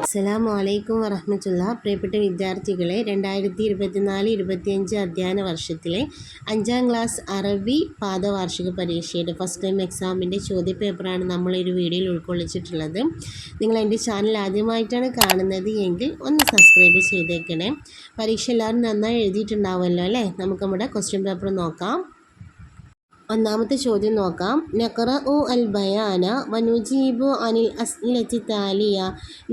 അസ്സലാമു അലൈക്കും വറഹ്മത്തുള്ള. പ്രിയപ്പെട്ട വിദ്യാർത്ഥികളെ, 2024-25 അധ്യയന വർഷത്തിലെ 5ാം ക്ലാസ് അറബി പാദവാർഷിക പരീക്ഷയുടെ ഫസ്റ്റ് ടൈം എക്സാമിൻ്റെ ചോദ്യപേപ്പറാണ് നമ്മളൊരു വീഡിയോയിൽ ഉൾക്കൊള്ളിച്ചിട്ടുള്ളത്. നിങ്ങൾ എൻ്റെ ചാനൽ ആദ്യമായിട്ടാണ് കാണുന്നത് എങ്കിൽ ഒന്ന് സബ്സ്ക്രൈബ് ചെയ്തേക്കണേ. പരീക്ഷ എല്ലാവരും നന്നായി എഴുതിയിട്ടുണ്ടാവുമല്ലോ അല്ലേ? നമുക്ക് നമ്മുടെ ക്വസ്റ്റ്യൻ പേപ്പർ നോക്കാം. ഒന്നാമത്തെ ചോദ്യം നോക്കാം. നഖറഉ അൽ ബയാന വനുജീബു അനിൽ അസ്ഇലത്തി താലിയ.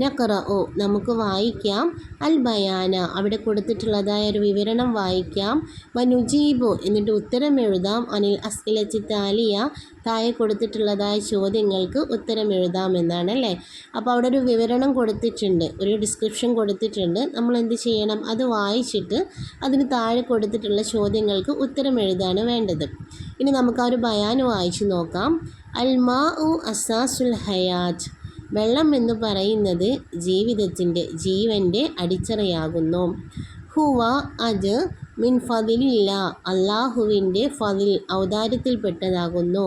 നഖറഉ നമുക്ക് വായിക്കാം, അൽ ബയാന അവിടെ കൊടുത്തിട്ടുള്ളതായ ഒരു വിവരണം വായിക്കാം, വനുജീബു എന്നിട്ട് ഉത്തരം എഴുതാം, അനിൽ അസ്ഇലത്തി താലിയ താഴെ കൊടുത്തിട്ടുള്ളതായ ചോദ്യങ്ങൾക്ക് ഉത്തരം എഴുതാമെന്നാണ് അല്ലേ. അപ്പോൾ അവിടെ ഒരു വിവരണം കൊടുത്തിട്ടുണ്ട്, ഒരു ഡിസ്ക്രിപ്ഷൻ കൊടുത്തിട്ടുണ്ട്. നമ്മൾ എന്ത് ചെയ്യണം? അത് വായിച്ചിട്ട് അതിന് താഴെ കൊടുത്തിട്ടുള്ള ചോദ്യങ്ങൾക്ക് ഉത്തരം എഴുതാണ് വേണ്ടത്. ഇനി നമുക്ക് ആ ഒരു ബയാൻ വായിച്ച് നോക്കാം. അൽമാഉ അസാസുൽ ഹയാത്ത്, വെള്ളം എന്ന് പറയുന്നത് ജീവിതത്തിൻ്റെ ജീവൻ്റെ അടിത്തറയാകുന്നു. ഹുവ അത് മിൻ ഫദിലില്ല അള്ളാഹുവിൻ്റെ ഫദിൽ ഔദാര്യത്തിൽപ്പെട്ടതാകുന്നു.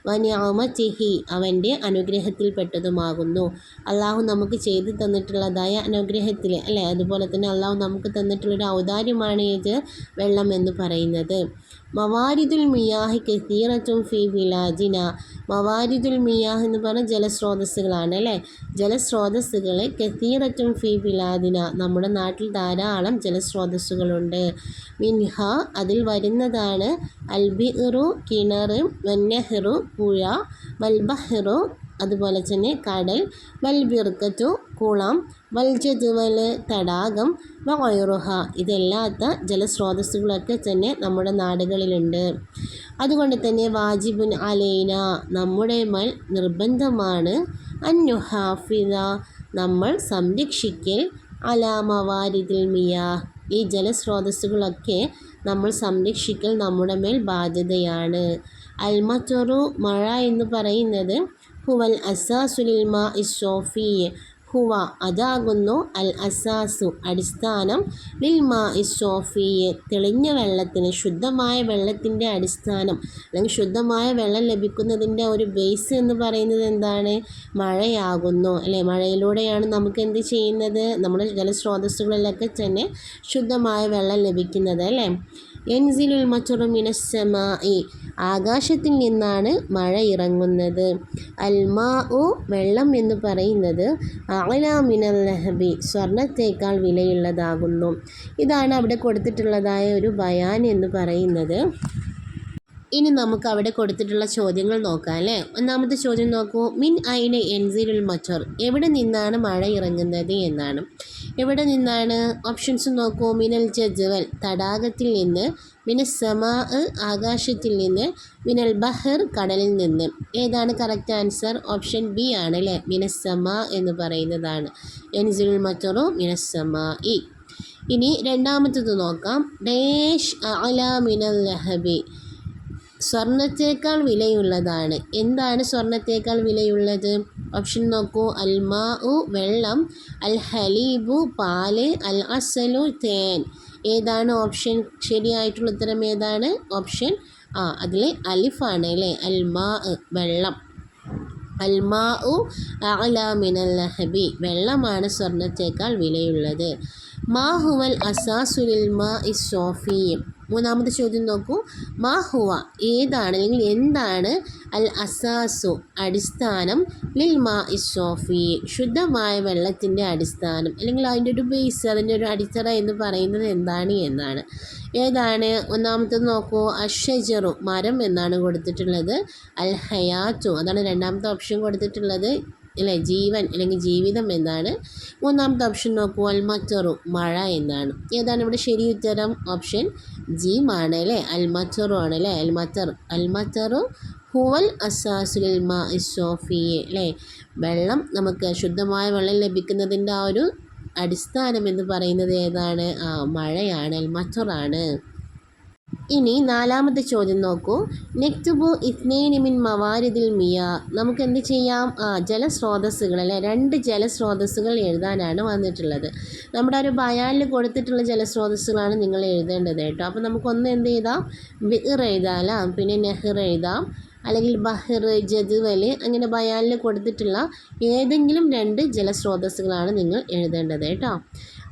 വനിഅമതിഹി അവൻ്റെ അനുഗ്രഹത്തിൽപ്പെട്ടതുമാകുന്നു. അള്ളാഹു നമുക്ക് ചെയ്തു തന്നിട്ടുള്ളതായ അനുഗ്രഹത്തിൽ അല്ലേ, അതുപോലെ തന്നെ അള്ളാഹു നമുക്ക് തന്നിട്ടുള്ളൊരു ഔദാര്യമാണ് ഇത് വെള്ളം എന്ന് പറയുന്നത്. മവാരിദുൽ മിയാഹ് കസീറത്തും ഫി ബിലാദിന. മവാരിദുൽ മിയാഹ് എന്ന് പറഞ്ഞാൽ ജലസ്രോതസ്സുകളാണ് അല്ലേ. ജലസ്രോതസ്സുകൾ കസീറത്തും ഫി ബിലാദിന നമ്മുടെ നാട്ടിൽ ധാരാളം ജലസ്രോതസ്സുകളുണ്ട്. മിൻഹ അതിൽ വരുന്നതാണ് അൽബിറു കിണർ, വന്നഹ്റു പുഴ, വൽബഹ്റു അതുപോലെ തന്നെ കടൽ, വൽബിർക്കത്തു കുളം, വൽജദ്വൽ തടാകം, വഗൈറുഹ ഇതല്ലാത്ത ജലസ്രോതസ്സുകളൊക്കെ തന്നെ നമ്മുടെ നാടുകളിലുണ്ട്. അതുകൊണ്ട് തന്നെ വാജിബുൻ അലൈന നമ്മുടെ മേൽ നിർബന്ധമാണ്, അന്നുഹാഫിദ നമ്മൾ സംരക്ഷിക്കൽ, അലാ മവാരിദിൽ മിയാഹ് ഈ ജലസ്രോതസ്സുകളൊക്കെ നമ്മൾ സംരക്ഷിക്കൽ നമ്മുടെ മേൽ ബാധ്യതയാണ്. അൽമത്വറു മഴ എന്ന് പറയുന്നത് ഹുവൽ അസാസുലിൽ മാ ഇസ്സോഫി ഹുവ അതാകുന്നു അൽ അസാസു അടിസ്ഥാനം, ലിൽ മാ ഇസ്സോഫി തെളിഞ്ഞ വെള്ളത്തിന് ശുദ്ധമായ വെള്ളത്തിൻ്റെ അടിസ്ഥാനം അല്ലെങ്കിൽ ശുദ്ധമായ വെള്ളം ലഭിക്കുന്നതിൻ്റെ ഒരു ബേസ് എന്ന് പറയുന്നത് എന്താണ്? മഴയാകുന്നു അല്ലേ. മഴയിലൂടെയാണ് നമുക്ക് എന്ത് ചെയ്യുന്നത്? നമ്മുടെ ജലസ്രോതസ്സുകളിലൊക്കെ തന്നെ ശുദ്ധമായ വെള്ളം ലഭിക്കുന്നത് അല്ലേ. യൻസിലുൽ മത്റു മിനസ്സമാഇ ആകാശത്തിൽ നിന്നാണ് മഴ ഇറങ്ങുന്നത്. അൽമാഉ വെള്ളം എന്ന് പറയുന്നത് അഅ്ലാ മിനൽ ലഹബി സ്വർണത്തേക്കാൾ വിലയുള്ളതാകുന്നു. ഇതാണ് അവിടെ കൊടുത്തിട്ടുള്ളതായ ഒരു ബയാൻ എന്ന് പറയുന്നത്. ഇനി നമുക്ക് അവിടെ കൊടുത്തിട്ടുള്ള ചോദ്യങ്ങൾ നോക്കാം അല്ലേ. ഒന്നാമത്തെ ചോദ്യം നോക്കൂ. മിൻ ഐന എൻസിലുൽ മത്വർ എവിടെ നിന്നാണ് മഴ ഇറങ്ങുന്നത് എന്നാണ്. എവിടെ നിന്നാണ്? ഓപ്ഷൻസ് നോക്കൂ. മിനൽ ജദ്വൽ തടാകത്തിൽ നിന്ന്, മിനസ്സമാ ആകാശത്തിൽ നിന്ന്, മിനൽ ബഹർ കടലിൽ നിന്ന്. ഏതാണ് കറക്റ്റ് ആൻസർ? ഓപ്ഷൻ ബി ആണ് അല്ലേ. മിനസ്സമാ എന്ന് പറയുന്നതാണ്. എൻസിലുൽ മത്വറു മിനസ്സമാഇ. ഇനി രണ്ടാമത്തത് നോക്കാം. ഡേഷ് അഅ്ലാ മിനൽ ലഹബി സ്വർണത്തേക്കാൾ വിലയുള്ളതാണ്. എന്താണ് സ്വർണത്തേക്കാൾ വിലയുള്ളത്? ഓപ്ഷൻ നോക്കൂ. അൽമാഉ വെള്ളം, അൽ ഹലീബു പാല്, അൽ അസലു തേൻ. ഏതാണ് ഓപ്ഷൻ? ശരിയായിട്ടുള്ള ഉത്തരം ഏതാണ്? ഓപ്ഷൻ അതിൽ അലിഫാണ് അല്ലേ. അൽമാ വെള്ളം. അൽമാഉ അഅ്ലാ മിനൽ ലഹബി വെള്ളമാണ് സ്വർണത്തേക്കാൾ വിലയുള്ളത്. മാ ഹുവൽ അസാസു ലിൽ മാ ഇസ്സോഫി മൂന്നാമത്തെ ചോദ്യം നോക്കൂ. മാ ഹുവ ഏതാണ് അല്ലെങ്കിൽ എന്താണ് അൽ അസാസു അടിസ്ഥാനം, ലിൽ മാ ഇസ്സോഫി ശുദ്ധമായ വെള്ളത്തിൻ്റെ അടിസ്ഥാനം അല്ലെങ്കിൽ അതിൻ്റെ ഒരു ബേസ്, അതിൻ്റെ ഒരു അടിത്തറ എന്ന് പറയുന്നത് എന്താണ് എന്നാണ്. ഏതാണ്? ഒന്നാമത്തത് നോക്കൂ. അഷ്ഷജറു മരം എന്നാണ് കൊടുത്തിട്ടുള്ളത്. അൽ ഹയാത്തു അതാണ് രണ്ടാമത്തെ ഓപ്ഷൻ കൊടുത്തിട്ടുള്ളത് അല്ലേ, ജീവൻ അല്ലെങ്കിൽ ജീവിതം എന്നാണ്. മൂന്നാമത്തെ ഓപ്ഷൻ നോക്കൂ. അൽമത്വറു മഴ എന്നാണ്. ഏതാണ് ഇവിടെ ശരി ഉത്തരം? ഓപ്ഷൻ ജീമാണ് അല്ലേ. അൽമത്വറു ആണ് അല്ലേ. അൽമത്വറു ഹുവൽ അസാസുലിൽ മാ ഇസ്സോഫി അല്ലേ. വെള്ളം നമുക്ക് ശുദ്ധമായ വെള്ളം ലഭിക്കുന്നതിൻ്റെ ആ ഒരു അടിസ്ഥാനം എന്ന് പറയുന്നത് ഏതാണ്? മഴയാണ്, അൽമത്വറാണ്. ഇനി നാലാമത്തെ ചോദ്യം നോക്കൂ. നെക്തുബു ഇത്നൈനി മിൻ മവാരിദിൽ മിയാ നമുക്ക് എന്ത് ചെയ്യാം? ജലസ്രോതസ്സുകൾ അല്ലേ, 2 ജലസ്രോതസ്സുകൾ എഴുതാനാണ് വന്നിട്ടുള്ളത്. നമ്മുടെ ഒരു ബയാനിൽ കൊടുത്തിട്ടുള്ള ജലസ്രോതസ്സുകളാണ് നിങ്ങൾ എഴുതേണ്ടത് കേട്ടോ. അപ്പോൾ നമുക്കൊന്ന് എന്ത് ചെയ്താം? ബിർ എഴുതാം, പിന്നെ നെഹ്ർ എഴുതാം, അല്ലെങ്കിൽ ബഹർ, ജദ്വൽ, അങ്ങനെ ബയാനിൽ കൊടുത്തിട്ടുള്ള ഏതെങ്കിലും 2 ജലസ്രോതസ്സുകളാണ് നിങ്ങൾ എഴുതേണ്ടത് കേട്ടോ.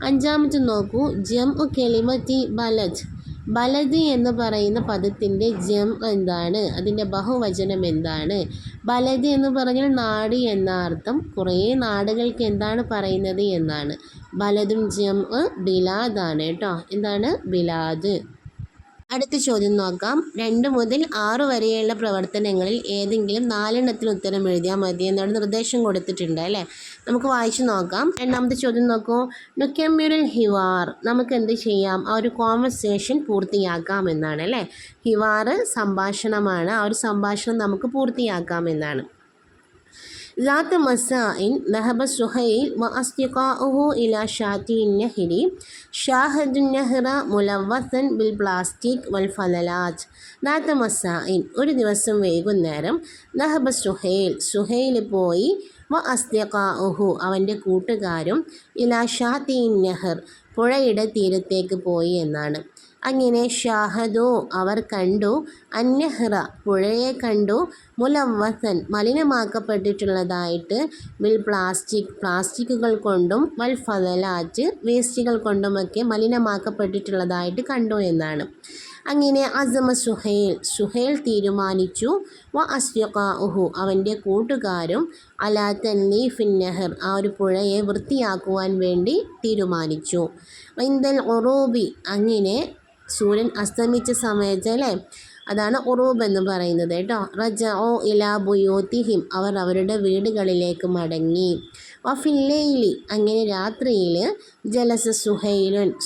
അഞ്ചാമത്തെ നോക്കൂ, ജംഉ കെലിമത്തി ബലദ്. ബലദ് എന്ന് പറയുന്ന പദത്തിൻ്റെ എന്താണ്, അതിൻ്റെ ബഹുവചനം എന്താണ്? ബലദ് എന്ന് പറഞ്ഞാൽ നാട് എന്ന അർത്ഥം. കുറേ നാടുകൾക്ക് എന്താണ് പറയുന്നത് എന്നാണ്. ബലദും ബിലാദാണ് കേട്ടോ. എന്താണ്? ബിലാദ്. അടുത്ത ചോദ്യം നോക്കാം. 2 മുതൽ 6 വരെയുള്ള പ്രവർത്തനങ്ങളിൽ ഏതെങ്കിലും 4 ഉത്തരം എഴുതിയാൽ മതി എന്നാണ് നിർദ്ദേശം കൊടുത്തിട്ടുണ്ട് അല്ലേ. നമുക്ക് വായിച്ചു നോക്കാം. രണ്ടാമത്തെ ചോദ്യം നോക്കൂ. നുക്കമ്മിരുൽ ഹിവാർ. നമുക്ക് എന്ത് ചെയ്യാം? ആ ഒരു കോൺവെർസേഷൻ പൂർത്തിയാക്കാം എന്നാണ് അല്ലേ. ഹിവാർ സംഭാഷണമാണ്. ആ ഒരു സംഭാഷണം നമുക്ക് പൂർത്തിയാക്കാം എന്നാണ്. ذات مساء ذهب سهيل وأصدقاؤه إلى شاطئ النهر. شاهدوا النهر ملوثا بالبلاستيك والفضلات. ذات مساء ഒരു ദിവസം വൈകുന്നേരം ذهب സുഹൈൽ പോയി വഅസ്ദിഖാഉഹു അവൻ്റെ കൂട്ടുകാരും ഇലാ ഷാത്തിഇ നഹർ പുഴയുടെ തീരത്തേക്ക് പോയി എന്നാണ്. അങ്ങനെ ഷാഹദു അവർ കണ്ടു, അന്നഹ്റ പുഴയെ കണ്ടു, മുലവ്വസൻ മലിനമാക്കപ്പെട്ടിട്ടുള്ളതായിട്ട്, ബിൽ പ്ലാസ്റ്റിക്കുകൾ കൊണ്ടും വൽ ഫദലാറ്റ് വേസ്റ്റുകൾ കൊണ്ടുമൊക്കെ മലിനമാക്കപ്പെട്ടിട്ടുള്ളതായിട്ട് കണ്ടു എന്നാണ്. അങ്ങനെ അസമ സുഹൈൽ തീരുമാനിച്ചു, വ അസ്ദിഖാഉഹു അവൻ്റെ കൂട്ടുകാരും അലാ തൻലീഫിൻ നഹർ ആ ഒരു പുഴയെ വൃത്തിയാക്കുവാൻ വേണ്ടി തീരുമാനിച്ചു. ഇന്ദൽ ഉറൂബി അങ്ങനെ സൂര്യൻ അസ്തമിച്ച സമയത്ത് അല്ലേ, അതാണ് ഉറൂബ് എന്ന് പറയുന്നത് കേട്ടോ. റജഉ ഇലാ ബുയൂത്തിഹിം അവർ അവരുടെ വീടുകളിലേക്ക് മടങ്ങി. വഫില്ലൈലി അങ്ങനെ രാത്രിയിൽ ജലസ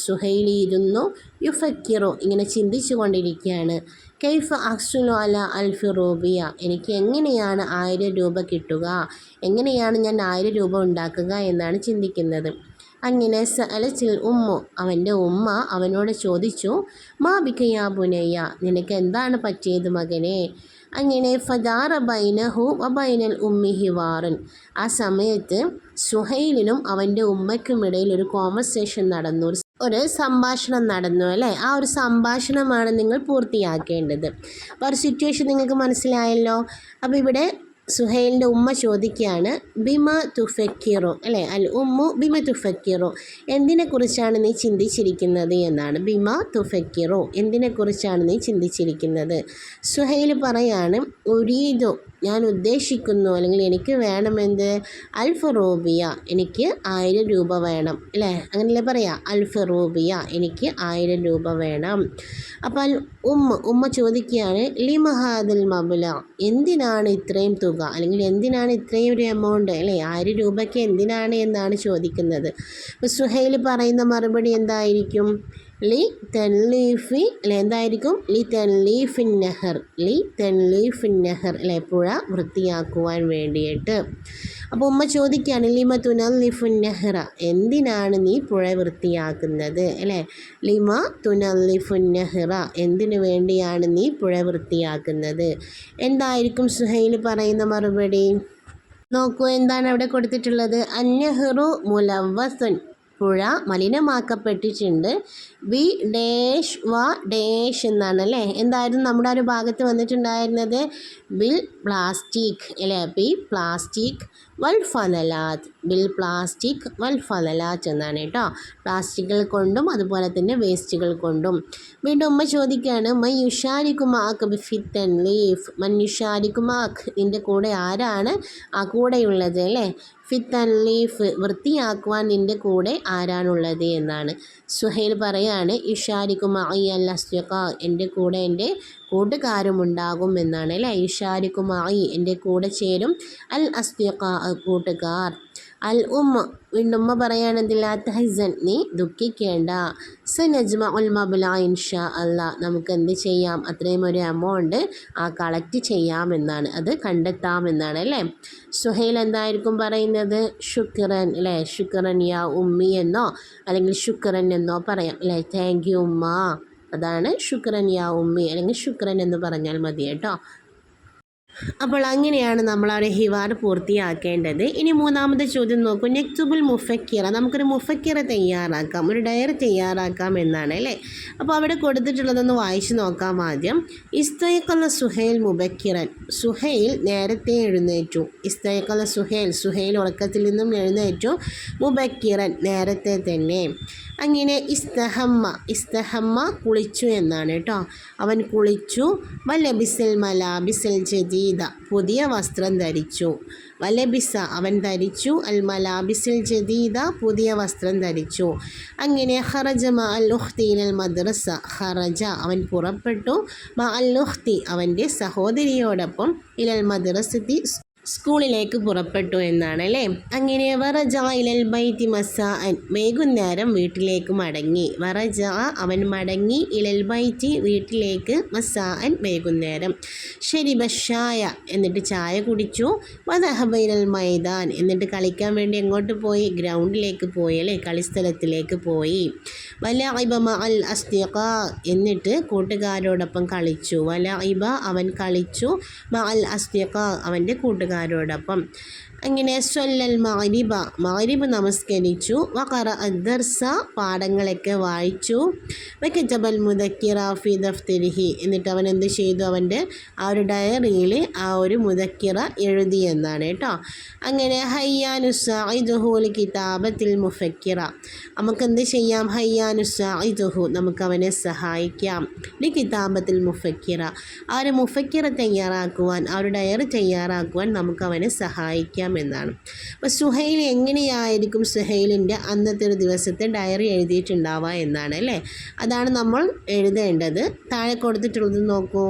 സുഹൈലിരുന്നു, യുഫക്കിറു ഇങ്ങനെ ചിന്തിച്ചു കൊണ്ടിരിക്കുകയാണ്. കൈഫ അഹ്സുലു അല അൽഫി റൂബിയ എനിക്ക് എങ്ങനെയാണ് 1000 രൂപ കിട്ടുക, എങ്ങനെയാണ് ഞാൻ 1000 രൂപ ഉണ്ടാക്കുക എന്നാണ് ചിന്തിക്കുന്നത്. അങ്ങനെ സഅലത്തിൽ ഉമ്മു അവൻ്റെ ഉമ്മ അവനോട് ചോദിച്ചു, മാ ബിക യാ ബുനയ്യ നിനക്ക് എന്താണ് പറ്റിയത് മകനെ? അങ്ങനെ ഫദാറ ബൈനഹു വ ബൈനൽ ഉമ്മി ഹിവാറൻ ആ സമയത്ത് സുഹൈലിനും അവൻ്റെ ഉമ്മയ്ക്കുമിടയിൽ ഒരു കോൺവെർസേഷൻ നടന്നു, ഒരു സംഭാഷണം നടന്നു അല്ലേ. ആ ഒരു സംഭാഷണമാണ് നിങ്ങൾ പൂർത്തിയാക്കേണ്ടത്. അപ്പോൾ ഒരു സിറ്റുവേഷൻ നിങ്ങൾക്ക് മനസ്സിലായല്ലോ. അപ്പോൾ ഇവിടെ സുഹൈലിൻ്റെ ഉമ്മ ചോദിക്കുകയാണ്, ബിമ തുഫക്കിറു അല്ലേ, അൽ ഉമ്മു ബിമ തുഫക്കിറു എന്തിനെക്കുറിച്ചാണ് നീ ചിന്തിച്ചിരിക്കുന്നത് എന്നാണ്. ബിമ തുഫക്കിറു എന്തിനെക്കുറിച്ചാണ് നീ ചിന്തിച്ചിരിക്കുന്നത്? സുഹൈൽ പറയാണ്, ഉരീദു ഞാൻ ഉദ്ദേശിക്കുന്നു അല്ലെങ്കിൽ എനിക്ക് വേണമെന്ത്, അൽഫ് റൂബിയ എനിക്ക് 1000 രൂപ വേണം അല്ലേ, അങ്ങനെയല്ലേ പറയാ, അൽഫ് റൂബിയ എനിക്ക് 1000 രൂപ വേണം. അപ്പോൾ ഉമ്മ ചോദിക്കുകയാണ്, ലിമഹാദൽ മബുല എന്തിനാണ് ഇത്രയും തുക അല്ലെങ്കിൽ എന്തിനാണ് ഇത്രയും ഒരു എമൗണ്ട് അല്ലേ, 1000 രൂപയ്ക്ക് എന്തിനാണ് എന്നാണ് ചോദിക്കുന്നത്. അപ്പോൾ സുഹൈൽ പറയുന്ന മറുപടി എന്തായിരിക്കും? ലി തെൻലീഫി അല്ലെ, എന്തായിരിക്കും? ലി തെൻലീഫിൻ നഹർ അല്ലെ, പുഴ വൃത്തിയാക്കുവാൻ വേണ്ടിയിട്ട്. അപ്പോൾ ഉമ്മ ചോദിക്കുകയാണ്, ലിമ തുനല്ലിഫുൻ നഹ്റ എന്തിനാണ് നീ പുഴ വൃത്തിയാക്കുന്നത് അല്ലേ. ലിമ തുനല്ലിഫുൻ നഹ്റ എന്തിനു വേണ്ടിയാണ് നീ പുഴ വൃത്തിയാക്കുന്നത്? എന്തായിരിക്കും സുഹൈൽ പറയുന്ന മറുപടി? നോക്കൂ, എന്താണ് അവിടെ കൊടുത്തിട്ടുള്ളത്? അന്നഹ്റു മുലവ്വസുൻ പുഴ മലിനമാക്കപ്പെട്ടിട്ടുണ്ട്. ബി ഡേഷ് വ ഡേഷ് എന്നാണ് അല്ലേ. എന്തായിരുന്നു നമ്മുടെ ഒരു ഭാഗത്ത് വന്നിട്ടുണ്ടായിരുന്നത്? ബിൽ പ്ലാസ്റ്റിക് അല്ലേ, ബി പ്ലാസ്റ്റിക് വൽ ഫലലാത്ത് ബിൽ പ്ലാസ്റ്റിക് വൽ ഫലലാത്ത് എന്നാണ് കേട്ടോ. പ്ലാസ്റ്റിക്കുകൾ കൊണ്ടും അതുപോലെ തന്നെ വേസ്റ്റുകൾ കൊണ്ടും. വീണ്ടും ഉമ്മ ചോദിക്കുകയാണ്, മൻ യുഷാരിക്കുമാക്ക് ബിഫിത്തൻ ലീഫ് മൻ യുഷാരിക്കുമാക്ക് നിൻ്റെ കൂടെ ആരാണ് ആ കൂടെയുള്ളത് അല്ലേ. ഫിത്തൻ ലീഫ് വൃത്തിയാക്കുവാൻ നിൻ്റെ കൂടെ ആരാണുള്ളത് എന്നാണ്. സുഹൈൽ പറയാണ്, ഇഷാരിക്കുമായി അൽ അസ്ദിഖ എൻ്റെ കൂടെ എൻ്റെ കൂട്ടുകാരുമുണ്ടാകും എന്നാണ് അല്ലേ. ഇഷാരിക്കുമായി എൻ്റെ കൂടെ ചേരും, അൽ അസ്ദിഖ കൂട്ടുകാർ. അൽ വീണ്ടും ഉമ്മ പറയുകയാണെങ്കിൽ ലാ തഹ്സൻ നീ ദുഃഖിക്കേണ്ട, സനജ്മഉൽ മബ്ലഅ ഇൻഷാ അല്ലാഹ് നമുക്ക് എന്ത് ചെയ്യാം, അത്രയും ഒരു എമൗണ്ട് കളക്ട് ചെയ്യാമെന്നാണ്, അത് കണ്ടെത്താമെന്നാണ് അല്ലേ. സുഹൈൽ എന്തായിരിക്കും പറയുന്നത്? ശുക്രൻ അല്ലേ, ശുക്രൻ യാ ഉമ്മി എന്നോ അല്ലെങ്കിൽ ശുക്രൻ എന്നോ പറയാം അല്ലേ. താങ്ക് യു ഉമ്മ, അതാണ് ശുക്രൻ യാ ഉമ്മി അല്ലെങ്കിൽ ശുക്രൻ എന്ന് പറഞ്ഞാൽ മതി കേട്ടോ. അപ്പോൾ അങ്ങനെയാണ് നമ്മൾ ആ ഒരു ഹിവാർ പൂർത്തിയാക്കേണ്ടത്. ഇനി മൂന്നാമത്തെ ചോദ്യം നോക്കൂ. നെക്തുബുൽ മുഫക്കിറ, നമുക്കൊരു മുഫക്കിറ തയ്യാറാക്കാം, ഒരു ഡയറി തയ്യാറാക്കാം എന്നാണ് അല്ലേ. അപ്പോൾ അവിടെ കൊടുത്തിട്ടുള്ളതൊന്ന് വായിച്ചു നോക്കാം ആദ്യം. ഇസ്തയഖല സുഹൈൽ മുബക്കിറൻ, സുഹൈൽ നേരത്തെ എഴുന്നേറ്റു. ഇസ്തയഖല സുഹൈൽ, സുഹൈൽ ഉറക്കത്തിൽ നിന്നും എഴുന്നേറ്റു. മുബക്കിറൻ നേരത്തെ തന്നെ. അങ്ങനെ ഇസ്തഹമ്മ, ഇസ്തഹമ്മ കുളിച്ചു എന്നാണ് കേട്ടോ. അവൻ കുളിച്ചു. വലബിസൽ മലാബിസൽ ജദീദ, പുതിയ വസ്ത്രം ധരിച്ചു. വലബിസ അവൻ ധരിച്ചു. അൽ മലാബിസൽ ജദീദ, പുതിയ വസ്ത്രം ധരിച്ചു. അങ്ങനെ ഖറജ മ അൽ ഉഖ്തി ഇലൽ മദ്രസ, ഖറജ അവൻ പുറപ്പെട്ടു. മ അൽ ഉഖ്തി അവൻ്റെ സഹോദരിയോടൊപ്പം ഇലൽ മദ്രസത്തി സ്കൂളിലേക്ക് പുറപ്പെട്ടു എന്നാണ് അല്ലേ. അങ്ങനെ വറജ ഇലൽ ബൈത്തി മസാഅൻ, വൈകുന്നേരം വീട്ടിലേക്ക് മടങ്ങി. വറജ അവൻ മടങ്ങി. ഇലൽ ബൈത്തി വീട്ടിലേക്ക്, മസാഅൻ വൈകുന്നേരം. ശരിബ ഷായ എന്നിട്ട് ചായ കുടിച്ചു. വദഹബ ഇലൽ മൈദാൻ എന്നിട്ട് കളിക്കാൻ വേണ്ടി എങ്ങോട്ട് പോയി? ഗ്രൗണ്ടിലേക്ക് പോയി അല്ലേ, കളിസ്ഥലത്തിലേക്ക് പോയി. വലഇബ മഅൽ അസ്ദിഖാ എന്നിട്ട് കൂട്ടുകാരോടൊപ്പം കളിച്ചു. വലഇബ അവൻ കളിച്ചു. മഅൽ അസ്ദിഖാ അവൻ്റെ കൂട്ടുകാരോടൊപ്പം. അങ്ങനെ സ്വല്ലൽ മഗ്രിബ, മഗ്രിബ് നമസ്കരിച്ചു. വഖറ അദ്ദർസ പാഠങ്ങളൊക്കെ വായിച്ചു. വകതബൽ മുദക്കിറ ഫി ദഫ്തരിഹി എന്നിട്ട് അവൻ എന്ത് ചെയ്തു? അവൻ്റെ ആ ഒരു ഡയറിയിൽ ആ ഒരു മുദക്കിറ എഴുതി എന്നാണ് കേട്ടോ. അങ്ങനെ ഹയ്യാനുസ്സാഇദുഹു ലി കിതാബത്തിൽ മുഫക്കിറ, നമുക്ക് എന്ത് ചെയ്യാം? ഹയ്യാനുസ്സാഇദുഹു നമുക്ക് അവനെ സഹായിക്കാം. ലി കിതാബത്തിൽ മുഫക്കിറ, ആ ഒരു മുഫക്കിറ തയ്യാറാക്കുവാൻ, ആ ഒരു ഡയറി തയ്യാറാക്കുവാൻ നമുക്ക് അവനെ സഹായിക്കാം എന്നാണ്. അപ്പോൾ സുഹൈൽ എങ്ങനെയായിരിക്കും സുഹൈലിൻ്റെ അന്നത്തെ ഒരു ദിവസത്തെ ഡയറി എഴുതിയിട്ടുണ്ടാവുക എന്നാണ് അല്ലേ. അതാണ് നമ്മൾ എഴുതേണ്ടത്. താഴെ കൊടുത്തിട്ടുള്ളത് നോക്കൂ.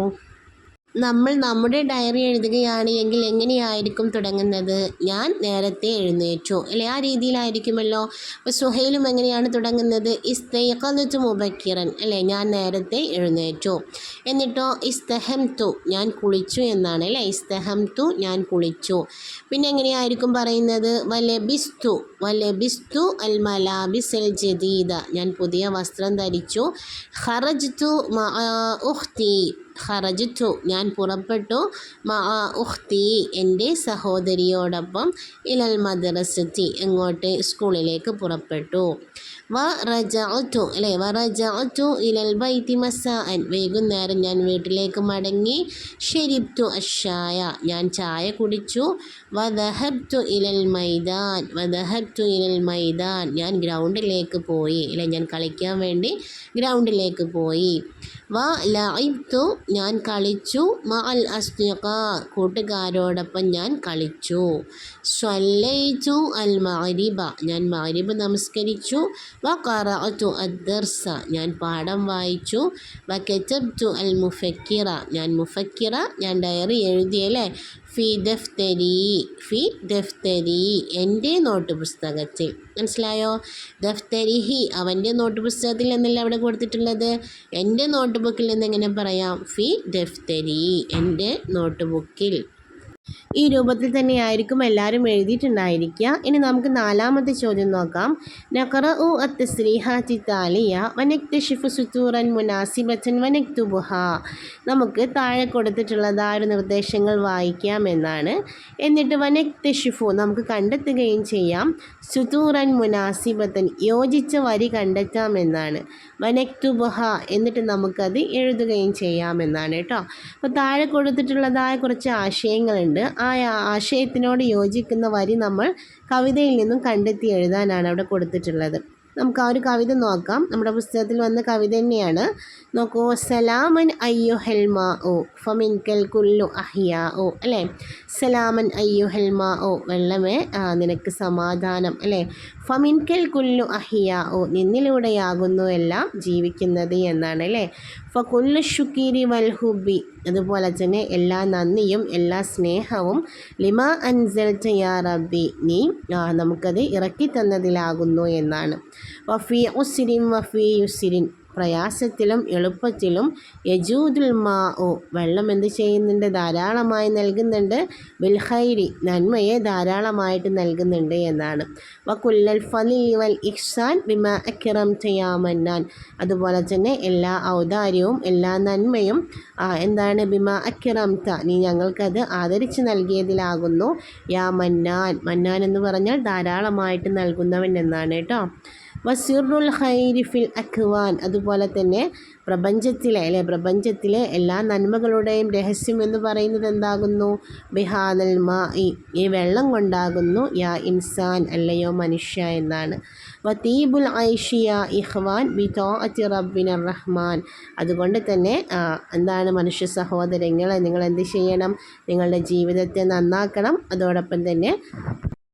നമ്മൾ നമ്മുടെ ഡയറി എഴുതുകയാണ് എങ്കിൽ എങ്ങനെയായിരിക്കും തുടങ്ങുന്നത്? ഞാൻ നേരത്തെ എഴുന്നേറ്റു അല്ലേ, ആ രീതിയിലായിരിക്കുമല്ലോ. അപ്പോൾ സുഹൈലും എങ്ങനെയാണ് തുടങ്ങുന്നത്? ഇസ്തയഖലതു മുബക്കിറൻ അല്ലേ, ഞാൻ നേരത്തെ എഴുന്നേറ്റു. എന്നിട്ടോ ഇസ്തഹംതു ഞാൻ കുളിച്ചു എന്നാണ് അല്ലേ. ഇസ്തഹംതു ഞാൻ കുളിച്ചു. പിന്നെ എങ്ങനെയായിരിക്കും പറയുന്നത്? വലബിസ്തു, വലബിസ്തു അൽ മലാബിസൽ ജദീദ ഞാൻ പുതിയ വസ്ത്രം ധരിച്ചു. ഖറജ്തു മഅ ഉഖ്തി, ഖറജ്തു ഞാൻ പുറപ്പെട്ടു. മഅ ഉഖ്തി എൻ്റെ സഹോദരിയോടൊപ്പം. ഇലൽ മദ്രസത്തി എങ്ങോട്ട്? സ്കൂളിലേക്ക് പുറപ്പെട്ടു. വറജഅതു അല്ലേ, വറജഅതു ഇലൽ ബൈത്തി മസാഅൻ വൈകുന്നേരം ഞാൻ വീട്ടിലേക്ക് മടങ്ങി. ശരിബ്തു അഷായ ഞാൻ ചായ കുടിച്ചു. വദഹബ്തു ഇലൽ മൈദാൻ, വദഹബ്തു ഇലൽ മൈദാൻ ഞാൻ ഗ്രൗണ്ടിലേക്ക് പോയി അല്ലേ, ഞാൻ കളിക്കാൻ വേണ്ടി ഗ്രൗണ്ടിലേക്ക് പോയി. ലഇബ്തു ഞാൻ കളിച്ചു. മഅൽ അസ്ദിഖാ കൂട്ടുകാരോടൊപ്പം ഞാൻ കളിച്ചു. സ്വല്ലൈതു അൽ മഗ്രിബ ഞാൻ മഗ്രിബ് നമസ്കരിച്ചു. വഖറഅതു അദ്ദർസ ഞാൻ പാഠം വായിച്ചു. വകതബ്തു അൽ മുഫക്കിറ ഞാൻ മുഫക്കിറ ഞാൻ ഡയറി എഴുതിയല്ലേ. ഫി ദഫ്തരി, ഫി ദഫ്തരി എൻ്റെ നോട്ട് പുസ്തകത്തിൽ. മനസ്സിലായോ? ദഫ്തരിഹി അവൻ്റെ നോട്ട് പുസ്തകത്തിൽ എന്നല്ല അവിടെ കൊടുത്തിട്ടുള്ളത്. എൻ്റെ നോട്ട് ബുക്കിൽ നിന്ന് എങ്ങനെ പറയാം? ഫി ദഫ്തരി എൻ്റെ നോട്ട് ബുക്കിൽ. ഈ രൂപത്തിൽ തന്നെയായിരിക്കും എല്ലാവരും എഴുതിയിട്ടുണ്ടായിരിക്കുക. ഇനി നമുക്ക് നാലാമത്തെ ചോദ്യം നോക്കാം. നഖറഉ അത്തസ്രീഹാത്തി താലിയ വനക്തഷിഫു സുതൂറൻ മുനാസിബത്തൻ വനക്തുബുഹ, നമുക്ക് താഴെ കൊടുത്തിട്ടുള്ളത് ആ ഒരു നിർദ്ദേശങ്ങൾ വായിക്കാം എന്നാണ്. എന്നിട്ട് വനക്തഷിഫു നമുക്ക് കണ്ടെത്തുകയും ചെയ്യാം. സുതൂറൻ മുനാസിബത്തൻ യോജിച്ച വരി കണ്ടെത്താം എന്നാണ്. വനക്തുബുഹ എന്നിട്ട് നമുക്കത് എഴുതുകയും ചെയ്യാമെന്നാണ് കേട്ടോ. അപ്പോൾ താഴെ കൊടുത്തിട്ടുള്ളതായ കുറച്ച് ആശയങ്ങളുണ്ട്. ആ ആശയത്തിനോട് യോജിക്കുന്ന വരി നമ്മൾ കവിതയിൽ നിന്നും കണ്ടെത്തി എഴുതാനാണ് അവിടെ കൊടുത്തിട്ടുള്ളത്. നമുക്ക് ആ ഒരു കവിത നോക്കാം. നമ്മുടെ പുസ്തകത്തിൽ വന്ന കവിത തന്നെയാണ്. നോക്കൂ. സലാമൻ അയ്യുഹൽ മാഉ ഫമിൻകൽ കുല്ലു അഹ്യാഉ അല്ലേ. സലാമൻ അയ്യുഹൽ മാഉ വെള്ളമേ നിനക്ക് സമാധാനം അല്ലേ. ഫമിൻകൽ കുല്ലു അഹ്യാഉ നിന്നിലൂടെയാകുന്നു എല്ലാം ജീവിക്കുന്നത് എന്നാണ് അല്ലേ. ഫകുല്ലു ഷുക്കീരി വൽ ഹുബി അതുപോലെ തന്നെ എല്ലാ നന്ദിയും എല്ലാ സ്നേഹവും ലിമാ അൻസൽത യാ റബ്ബി നീ നമുക്കത് ഇറക്കി തന്നതിലാകുന്നു എന്നാണ്. വഫി ഉസ്രിൻ വഫി യുസ്രിൻ പ്രയാസത്തിലും എളുപ്പത്തിലും യജൂദുൽ മാഉ വെള്ളം എന്ത് ചെയ്യുന്നുണ്ട്, ധാരാളമായി നൽകുന്നുണ്ട്, ബിൽ ഖൈരി നന്മയെ ധാരാളമായിട്ട് നൽകുന്നുണ്ട് എന്നാണ്. വകുല്ലൽ ഫളി വൽ ഇഹ്സാൻ ബിമാ അക്റംത യാ മന്നാൻ അതുപോലെ തന്നെ എല്ലാ ഔദാര്യവും എല്ലാ നന്മയും എന്താണ് ബിമാ അക്റംത നീ ഞങ്ങൾക്കത് ആദരിച്ച് നൽകിയതിലാകുന്നു, യാ മന്നാൻ മന്നാൻ എന്ന് പറഞ്ഞാൽ ധാരാളമായിട്ട് നൽകുന്നവൻ എന്നാണ് കേട്ടോ. വസിറുൽ ഖൈരി ഫിൽ അക്വാൻ അതുപോലെ തന്നെ പ്രപഞ്ചത്തിലെ എല്ലാ നന്മകളുടെയും രഹസ്യം എന്ന് പറയുന്നത് എന്താകുന്നു, ബിഹാദൽ മാഇ ഈ വെള്ളം കൊണ്ടാകുന്നു, യാ ഇൻസാൻ അല്ലയോ മനുഷ്യ എന്നാണ്. വതീബുൽ ഐഷിയ ഇഖ്വാൻ ബിതാഅത്തി റബ്ബിനർ റഹ്മാൻ അതുകൊണ്ട് തന്നെ എന്താണ് മനുഷ്യ സഹോദരങ്ങളെ നിങ്ങൾ എന്ത് ചെയ്യണം, നിങ്ങളുടെ ജീവിതത്തെ നന്നാക്കണം, അതോടൊപ്പം തന്നെ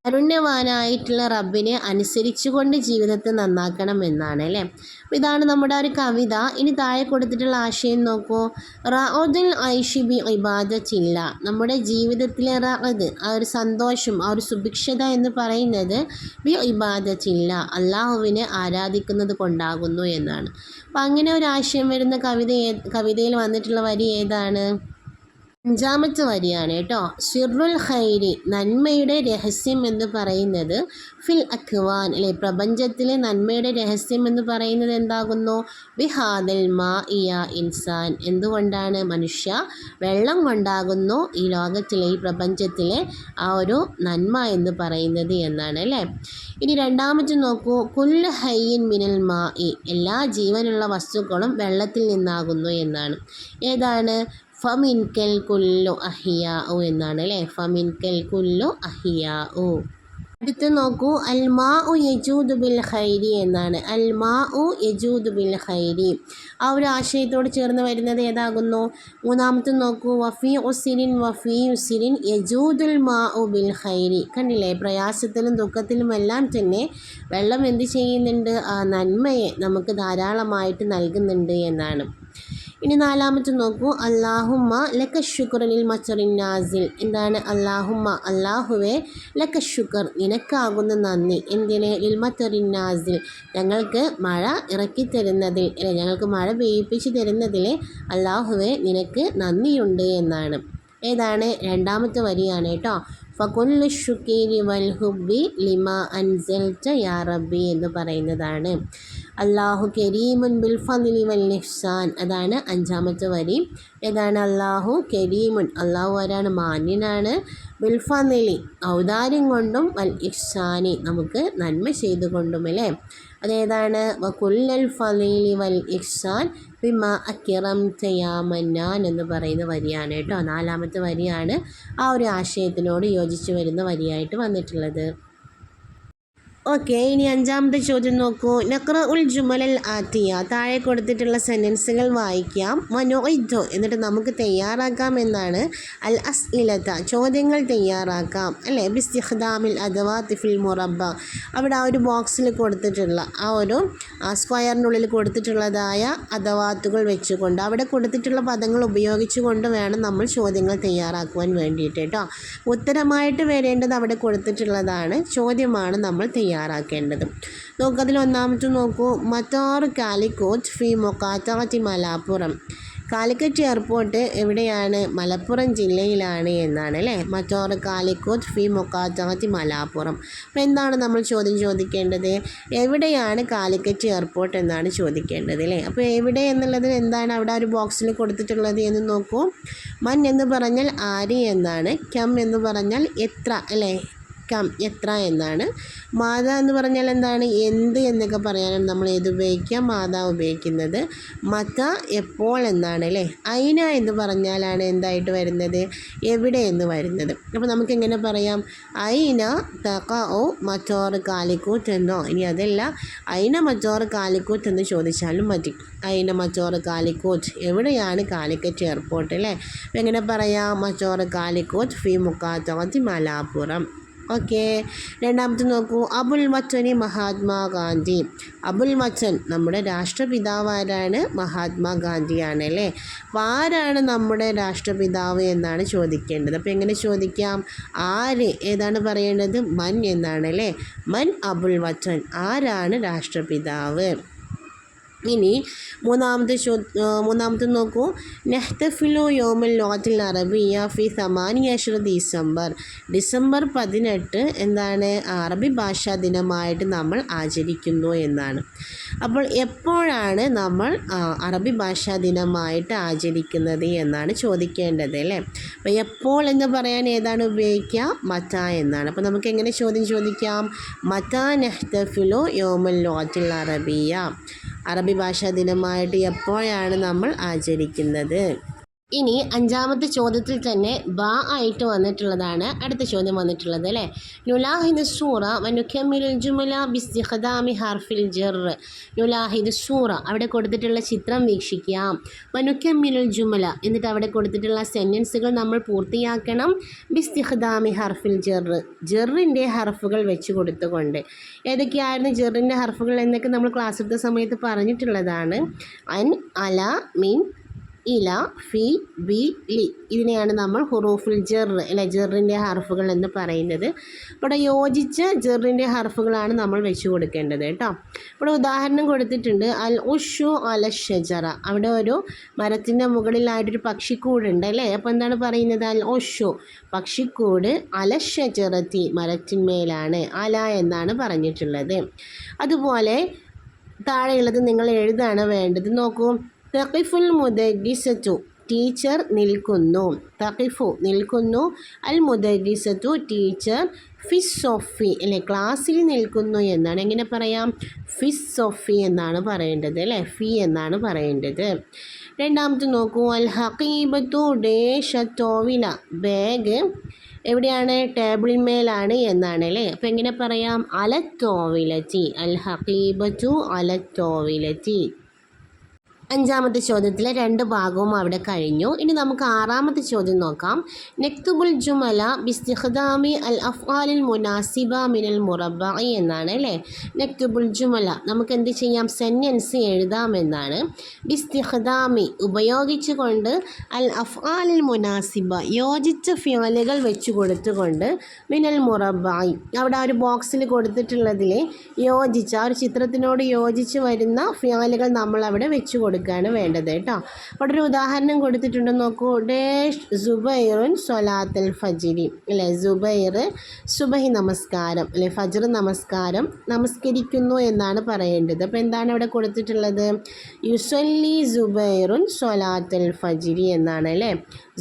കാരുണ്യവാനായിട്ടുള്ള റബ്ബിനെ അനുസരിച്ചുകൊണ്ട് ജീവിതത്തെ നന്നാക്കണം എന്നാണ് അല്ലേ. അപ്പോൾ ഇതാണ് നമ്മുടെ ഒരു കവിത. ഇനി താഴെ കൊടുത്തിട്ടുള്ള ആശയം നോക്കൂ. റഅദുൽ ഐഷി ബി ഇബാദത്തില്ല നമ്മുടെ ജീവിതത്തിലെ റഅദ് ആ ഒരു സന്തോഷം ആ ഒരു സുഭിക്ഷത എന്ന് പറയുന്നത് ബി ഇബാദത്തില്ല അള്ളാഹുവിനെ ആരാധിക്കുന്നത് കൊണ്ടാകുന്നു എന്നാണ്. അപ്പം അങ്ങനെ ഒരു ആശയം വരുന്ന കവിതയിൽ വന്നിട്ടുള്ള വരി ഏതാണ്? 5ാമത്തെ വരിയാണ് കേട്ടോ. സിറുൽ ഖൈരി നന്മയുടെ രഹസ്യം എന്ന് പറയുന്നത് ഫിൽ അക്വാൻ അല്ലെ പ്രപഞ്ചത്തിലെ നന്മയുടെ രഹസ്യം എന്ന് പറയുന്നത് എന്താകുന്നു, ബിഹാദൽ മാ ഇയ ഇൻസാൻ എന്തുകൊണ്ടാണ് മനുഷ്യ വെള്ളം കൊണ്ടാകുന്നു ഈ ലോകത്തിലെ ഈ പ്രപഞ്ചത്തിലെ ആ ഒരു നന്മ എന്ന് പറയുന്നത് എന്നാണ് അല്ലേ. ഇനി 2ാമത്തെ നോക്കൂ. കുല്ല് ഹയ്യിൻ മിനൽ മാ ഇ എല്ലാ ജീവനുള്ള വസ്തുക്കളും വെള്ളത്തിൽ നിന്നാകുന്നു എന്നാണ്. ഏതാണ്? ഫമിൻകൽ കുല്ലു അഹിയാഉ എന്നാണ് അല്ലേ. ഫമിൻകൽ കുല്ലു അഹിയാഉ. അടുത്ത് നോക്കൂ. അൽമാഉ യജൂദു ബിൽ ഖൈരി എന്നാണ്. അൽമാഉ യജൂദു ബിൽ ഖൈരി ആ ഒരു ആശയത്തോട് ചേർന്ന് വരുന്നത് ഏതാകുന്നു? 3ാമത്തെ നോക്കൂ. വഫി ഉസിരിൻ വഫി ഉസിരിൻ യജൂദുൽ മാഉ ബിൽ ഖൈരി കണ്ടില്ലേ, പ്രയാസത്തിലും ദുഃഖത്തിലുമെല്ലാം തന്നെ വെള്ളം എന്ത് ചെയ്യുന്നുണ്ട്, ആ നന്മയെ നമുക്ക് ധാരാളമായിട്ട് നൽകുന്നുണ്ട് എന്നാണ്. ഇനി 4ാമത്തെ നോക്കൂ. അല്ലാഹുമ്മ ലക ശുക്ർ ലിൽ മത്തറിൻ നാസിൽ എന്താണ്? അല്ലാഹുമ്മ അല്ലാഹുവേ ലക ശുക്ർ നിനക്കാകുന്ന നന്ദി എന്തിന്, ലിൽ മത്തറിൻ നാസിൽ ഞങ്ങൾക്ക് മഴ ഇറക്കി തരുന്നതിൽ അല്ലെ ഞങ്ങൾക്ക് മഴ പെയ്യിപ്പിച്ച് തരുന്നതിൽ അല്ലാഹുവേ നിനക്ക് നന്ദിയുണ്ട് എന്നാണ്. ഏതാണ്? 2ാമത്തെ വരിയാണ് കേട്ടോ. ഫകുല്ലു ശുക്രി വൽ ഹുബ്ബി ലിമാ അൻസൽത യാ റബ്ബി എന്ന് പറയുന്നതാണ്. അല്ലാഹു കരീമുൻ ബിൽ ഫദ്ലി വൽ ഇഹ്സാൻ അതാണ് 5ാമത്തെ വരി. ഏതാണ്? അല്ലാഹു കരീമുൻ അല്ലാഹു ആരാണ്? മാന്യനാണ്, ബിൽ ഫദ്ലി ഔദാര്യം കൊണ്ടും, വൽ ഇഹ്സാനി നമുക്ക് നന്മ ചെയ്തുകൊണ്ടും അല്ലേ. അതേതാണ്? വകുല്ലൽ ഫളീലി വൽ ഇഹ്സാൻ ബിമാ അക്റംത യാ മന്നാൻ എന്ന് പറയുന്ന വരിയാണ് കേട്ടോ. 4ാമത്തെ വരിയാണ് ആ ഒരു ആശയത്തിനോട് യോജിച്ച് വരുന്ന വരിയായിട്ട് വന്നിട്ടുള്ളത്. ഓക്കെ, ഇനി 5ാമത്തെ ചോദ്യം നോക്കൂ. നഖ്റ ഉൽ ജുമലൽ ആത്തിയ താഴെ കൊടുത്തിട്ടുള്ള സെൻറ്റൻസുകൾ വായിക്കാം. വനുഇദ്ദു എന്നിട്ട് നമുക്ക് തയ്യാറാക്കാം എന്നാണ്. അൽ അസ്ഇലത ചോദ്യങ്ങൾ തയ്യാറാക്കാം അല്ലേ. ബിസ്തിഖ്ദാമിൽ അദവാത്തി ഫിൽ മുറബ്ബ അവിടെ ആ ഒരു ബോക്സിൽ കൊടുത്തിട്ടുള്ള ആ ഒരു സ്ക്വയറിനുള്ളിൽ കൊടുത്തിട്ടുള്ളതായ അദവാത്തുകൾ വെച്ചുകൊണ്ട് അവിടെ കൊടുത്തിട്ടുള്ള പദങ്ങൾ ഉപയോഗിച്ചുകൊണ്ട് വേണം നമ്മൾ ചോദ്യങ്ങൾ തയ്യാറാക്കുവാൻ വേണ്ടിയിട്ട് കേട്ടോ. ഉത്തരമായിട്ട് വരേണ്ടത് അവിടെ കൊടുത്തിട്ടുള്ളതാണ്, ചോദ്യമാണ് നമ്മൾ തയ്യാറാക്കേണ്ടത്. നോക്കൂ, അതിൽ 1ാമത്തെ നോക്കൂ. മത്താർ കാലിക്കോട്ട് ഫി മൊക്കാത്താറ്റി മലപ്പുറം കാലിക്കറ്റ് എയർപോർട്ട് എവിടെയാണ്? മലപ്പുറം ജില്ലയിലാണ് എന്നാണ് അല്ലേ. മറ്റാർ കാലിക്കോട്ട് ഫി മൊക്കാത്താറ്റി മലപ്പുറം. അപ്പോൾ എന്താണ് നമ്മൾ ചോദ്യം ചോദിക്കേണ്ടത്? എവിടെയാണ് കാലിക്കറ്റ് എയർപോർട്ട് എന്നാണ് ചോദിക്കേണ്ടത് അല്ലേ. അപ്പോൾ എവിടെ എന്നുള്ളതിന് എന്താണ് അവിടെ ഒരു ബോക്സിൽ കൊടുത്തിട്ടുള്ളത് എന്ന് നോക്കൂ. മൻ എന്ന് പറഞ്ഞാൽ ആര് എന്നാണ്. കം എന്ന് പറഞ്ഞാൽ എത്ര അല്ലേ. കം എത്ര എന്നാണ്. മാതാ എന്ന് പറഞ്ഞാൽ എന്താണ്? എന്ത് എന്നൊക്കെ പറയാനാണ് നമ്മൾ ഏത് ഉപയോഗിക്കുക? മാതാ ഉപയോഗിക്കുന്നത്. മത എപ്പോൾ എന്നാണ് അല്ലേ. ഐന എന്ന് പറഞ്ഞാലാണ് എന്തായിട്ട് വരുന്നത്? എവിടെ എന്ന് വരുന്നത്. അപ്പോൾ നമുക്കെങ്ങനെ പറയാം? ഐന തഖഉ മത്താർ കാലിക്കോട്ട് എന്നോ ഇനി അതല്ല ഐന മത്താർ കാലിക്കോട്ട് എന്ന് ചോദിച്ചാലും മതി. ഐന മത്താർ കാലിക്കോട്ട് എവിടെയാണ് കാലിക്കറ്റ് എയർപോർട്ട് അല്ലേ. അപ്പോൾ എങ്ങനെ പറയാം? മത്താർ കാലിക്കോട്ട് ഫി മുഖാത്തവത്തി മലപ്പുറം. ഓക്കെ, 2ാമത്തെ നോക്കൂ. അബുൽ വച്ചനി മഹാത്മാഗാന്ധി. അബുൽ വച്ചൻ നമ്മുടെ രാഷ്ട്രപിതാവ് ആരാണ്? മഹാത്മാഗാന്ധിയാണ് അല്ലേ. അപ്പോൾ ആരാണ് നമ്മുടെ രാഷ്ട്രപിതാവ് എന്നാണ് ചോദിക്കേണ്ടത്. അപ്പോൾ എങ്ങനെ ചോദിക്കാം? ആര് ഏതാണ് പറയേണ്ടത്? മൻ എന്നാണ് അല്ലേ. മൻ അബുൽ വച്ചൻ ആരാണ് രാഷ്ട്രപിതാവ്. ഇനി മൂന്നാമത്തെ നോക്കൂ. നെഹ്തഫിലു യോമുൽ ലുഗത്തിൽ അറബിയ ഫി 18 ഡിസംബർ 18 എന്താണ് അറബി ഭാഷാ ദിനമായിട്ട് നമ്മൾ ആചരിക്കുന്നു എന്നാണ്. അപ്പോൾ എപ്പോഴാണ് നമ്മൾ അറബി ഭാഷാ ദിനമായിട്ട് ആചരിക്കുന്നത് എന്നാണ് ചോദിക്കേണ്ടത് അല്ലേ. അപ്പോൾ എപ്പോൾ എന്ന് പറയാൻ ഏതാണ് ഉപയോഗിക്കുക? മത എന്നാണ്. അപ്പോൾ നമുക്ക് എങ്ങനെ ചോദ്യം ചോദിക്കാം? മത നെഹ്തഫിലു യോമുൽ ലുഗത്തിൽ അറബിയ, അറബി ഭാഷാ ദിനമായിട്ട് എപ്പോഴാണ് നമ്മൾ ആചരിക്കുന്നത്? ഇനി അഞ്ചാമത്തെ ചോദ്യത്തിൽ തന്നെ ബ ആയിട്ട് വന്നിട്ടുള്ളതാണ് അടുത്ത ചോദ്യം വന്നിട്ടുള്ളത് അല്ലേ. നുലാഹിദ് സൂറ വനുക്കമ്മിലുൽ ജുമല ബിസ്തിഖദാമി ഹർഫിൽ ജർ. നുലാഹിദ് സൂറ അവിടെ കൊടുത്തിട്ടുള്ള ചിത്രം വീക്ഷിക്കാം. വനുക്കമ്മിലുൽ ജുമല എന്നിട്ട് അവിടെ കൊടുത്തിട്ടുള്ള സെൻറ്റൻസുകൾ നമ്മൾ പൂർത്തിയാക്കണം. ബിസ്തിഖദാമി ഹർഫിൽ ജർ, ജെറിൻ്റെ ഹർഫുകൾ വെച്ച് കൊടുത്തുകൊണ്ട്. ഏതൊക്കെയായിരുന്നു ജെറിൻ്റെ ഹർഫുകൾ എന്നൊക്കെ നമ്മൾ ക്ലാസ് എടുത്ത സമയത്ത് പറഞ്ഞിട്ടുള്ളതാണ്. അൻ, അല, മിൻ, ഇല, ഫി, ബി, ലി, ഇതിനെയാണ് നമ്മൾ ഹുറൂഫുൽ ജർ അല്ലെ ജെറിൻ്റെ ഹർഫുകൾ എന്ന് പറയുന്നത്. ഇവിടെ യോജിച്ച ജെറിൻ്റെ ഹർഫുകളാണ് നമ്മൾ വെച്ച് കൊടുക്കേണ്ടത് കേട്ടോ. ഇവിടെ ഉദാഹരണം കൊടുത്തിട്ടുണ്ട്. അൽ ഉഷു അല ഷജറ, അവിടെ ഒരു മരത്തിൻ്റെ മുകളിലായിട്ടൊരു പക്ഷിക്കൂടുണ്ട് അല്ലേ. അപ്പോൾ എന്താണ് പറയുന്നത്? അൽ ഉഷു പക്ഷിക്കൂട്, അല ഷജറത്തി മരത്തിന്മേലാണ്, അല എന്നാണ് പറഞ്ഞിട്ടുള്ളത്. അതുപോലെ താഴെയുള്ളത് നിങ്ങൾ എഴുതാണ് വേണ്ടത്. നോക്കൂ. തഖിഫുൽ മുദരിസത്തു ടീച്ചർ നിൽക്കുന്നു. തഖിഫു നിൽക്കുന്നു, അൽ മുദരിസത്തു ടീച്ചർ, ഫിസ് സൊഫി അല്ലേ ക്ലാസ്സിൽ നിൽക്കുന്നു എന്നാണ്. എങ്ങനെ പറയാം? ഫിസ് സൊഫി എന്നാണ് പറയേണ്ടത് അല്ലേ, ഫി എന്നാണ് പറയേണ്ടത്. രണ്ടാമത്തെ നോക്കൂ. അൽ ഹഖീബത്തു ഡേഷത്തോവില, ബാഗ് എവിടെയാണ്? ടേബിളിന്മേലാണ് എന്നാണ് അല്ലേ. അപ്പോൾ എങ്ങനെ പറയാം? അലത്തോവിലത്തി, അൽ ഹഖീബത്തു അലത്തോവിലത്തി. അഞ്ചാമത്തെ ചോദ്യത്തിലെ 2 ഭാഗവും അവിടെ കഴിഞ്ഞു. ഇനി നമുക്ക് ആറാമത്തെ ചോദ്യം നോക്കാം. നക്തുബുൽ ജുമല ബിസ്തിഖ്ദാമി അൽ അഫ്ആലിൽ മുനാസിബ മിനൽ മുറബ്ബഇ എന്നാണ് അല്ലേ. നക്തുബുൽ ജുമല നമുക്ക് എന്ത് ചെയ്യാം? സെന്റൻസ് എഴുതാമെന്നാണ്. ബിസ്തിഖ്ദാമി ഉപയോഗിച്ചുകൊണ്ട്, അൽ അഫ്ആലിൽ മുനാസിബ യോജിച്ച ഫിഅലുകൾ വെച്ച് കൊടുത്തുകൊണ്ട്, മിനൽ മുറബ്ബഇ അവിടെ ഒരു ബോക്സിൽ കൊടുത്തിട്ടുള്ളതിൽ യോജിച്ച ഒരു ചിത്രത്തിനോട് യോജിച്ച് വരുന്ന ഫിഅലുകൾ നമ്മൾ അവിടെ വെച്ച് കൊടുക്കുകയാണ് വേണ്ടത് കേട്ടോ. അവിടെ ഒരു ഉദാഹരണം കൊടുത്തിട്ടുണ്ട് നോക്കൂ. ഡേഷ് സുബൈറുൻ സ്വലാത്തൽ ഫജിരി അല്ലേ. സുബൈർ സുബഹി നമസ്കാരം അല്ലെ ഫജ്ർ നമസ്കാരം നമസ്കരിക്കുന്നു എന്നാണ് പറയേണ്ടത്. അപ്പോൾ എന്താണ് അവിടെ കൊടുത്തിട്ടുള്ളത്? യുസല്ലി സുബൈറുൻ സ്വലാത്തൽ ഫജിരി എന്നാണ് അല്ലേ.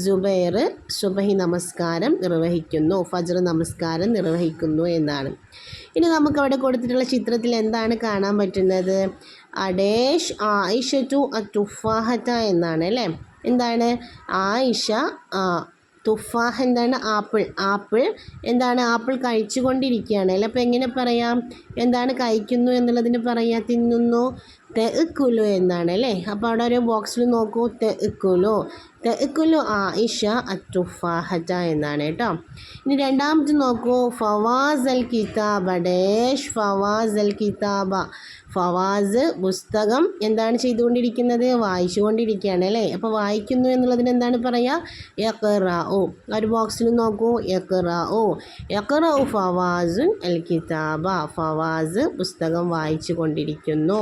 സുബൈർ സുബഹി നമസ്കാരം നിർവഹിക്കുന്നു, ഫജ്ർ നമസ്കാരം നിർവഹിക്കുന്നു എന്നാണ്. ഇനി നമുക്കവിടെ കൊടുത്തിട്ടുള്ള ചിത്രത്തിൽ എന്താണ് കാണാൻ പറ്റുന്നത്? അഡേഷ് ആയിഷത്തു അത്തുഫാഹത്ത എന്നാണ് അല്ലേ. എന്താണ്? ആയിഷ തുഫാഹ് എന്താണ്? ആപ്പിൾ എന്താണ്? ആപ്പിൾ കഴിച്ചുകൊണ്ടിരിക്കുകയാണ് അല്ലേ. അപ്പോൾ എങ്ങനെ പറയാം? എന്താണ് കഴിക്കുന്നു എന്നുള്ളതിന് പറയാം? തിന്നുന്നു, തെഅ്കുലു എന്നാണ് അല്ലേ. അപ്പോൾ അവിടെ ഒരു ബോക്സിൽ നോക്കൂ. തെഅ്കുലു ആയിഷ അത്തുഫാഹത്ത എന്നാണ് കേട്ടോ. ഇനി രണ്ടാമത് നോക്കൂ. ഫവാസ് അൽ കിതാബ ഡേഷ് ഫവാസ് അൽ കിതാബ. ഫവാസ് പുസ്തകം എന്താണ് ചെയ്തുകൊണ്ടിരിക്കുന്നത്? വായിച്ചുകൊണ്ടിരിക്കുകയാണ് അല്ലേ. അപ്പോൾ വായിക്കുന്നു എന്നുള്ളതിന് എന്താണ് പറയുക? യഖ്റഉ. ഒരു ബോക്സിൽ നോക്കൂ. യഖ്റഉ ഫവാസുൻ അൽ കിതാബ. ഫവാസ് പുസ്തകം വായിച്ചു കൊണ്ടിരിക്കുന്നു.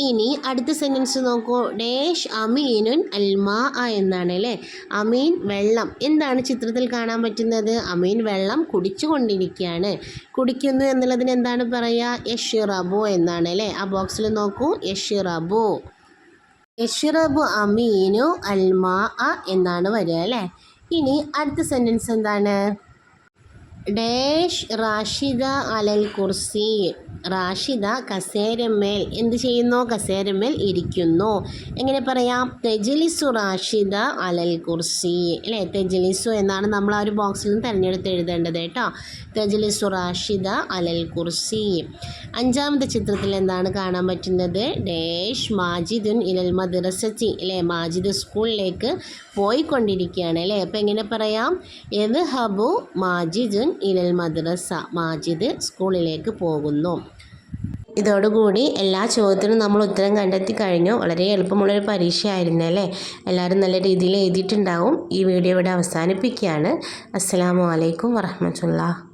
ഇനി അടുത്ത സെൻറ്റൻസ് നോക്കൂ. ഡേഷ് അമീനുൻ അൽമാ എന്നാണ് അല്ലേ. അമീൻ വെള്ളം. എന്താണ് ചിത്രത്തിൽ കാണാൻ പറ്റുന്നത്? അമീൻ വെള്ളം കുടിച്ചുകൊണ്ടിരിക്കുകയാണ്. കുടിക്കുന്നു എന്നുള്ളതിന് എന്താണ് പറയുക? യഷ്റബു എന്നാണ് അല്ലേ. ആ ബോക്സിൽ നോക്കൂ. യഷ്റബു അമീനു അൽമാ എന്നാണ് വരിക അല്ലേ. ഇനി അടുത്ത സെൻറ്റൻസ് എന്താണ്? ഡേഷ് റാഷിദ അലൽ കുർസി. റാഷിദ കസേരമേൽ എന്ത് ചെയ്യുന്നു? കസേരമേൽ ഇരിക്കുന്നു. എങ്ങനെ പറയാം? തെജ്ലിസു റാഷിദ അലൽ കുർസി അല്ലേ. തെജ്ലിസു എന്നാണ് നമ്മൾ ആ ഒരു ബോക്സിൽ നിന്ന് തിരഞ്ഞെടുത്ത് എഴുതേണ്ടത് കേട്ടോ. തെജ്ലിസു റാഷിദ അലൽ കുർസി. അഞ്ചാമത്തെ ചിത്രത്തിൽ എന്താണ് കാണാൻ പറ്റുന്നത്? ഡേഷ് മാജിദുൻ ഇലൽ മദ്രസത്തി അല്ലേ. മാജിദ് സ്കൂളിലേക്ക് പോയിക്കൊണ്ടിരിക്കുകയാണ് അല്ലേ. അപ്പോൾ എങ്ങനെ പറയാം? യദ്ഹബു മാജിദുൻ ഇലൽ മദ്രസ. മാജിദ് സ്കൂളിലേക്ക് പോകുന്നു. ഇതോടുകൂടി എല്ലാ ചോദ്യത്തിനും നമ്മൾ ഉത്തരം കണ്ടെത്തി കഴിഞ്ഞു. വളരെ എളുപ്പമുള്ളൊരു പരീക്ഷയായിരുന്നു അല്ലേ. എല്ലാവരും നല്ല രീതിയിൽ എഴുതിയിട്ടുണ്ടാവും. ഈ വീഡിയോ ഇവിടെ അവസാനിപ്പിക്കുകയാണ്. അസ്സലാമു അലൈക്കും വറഹ്മത്തുള്ളാഹി.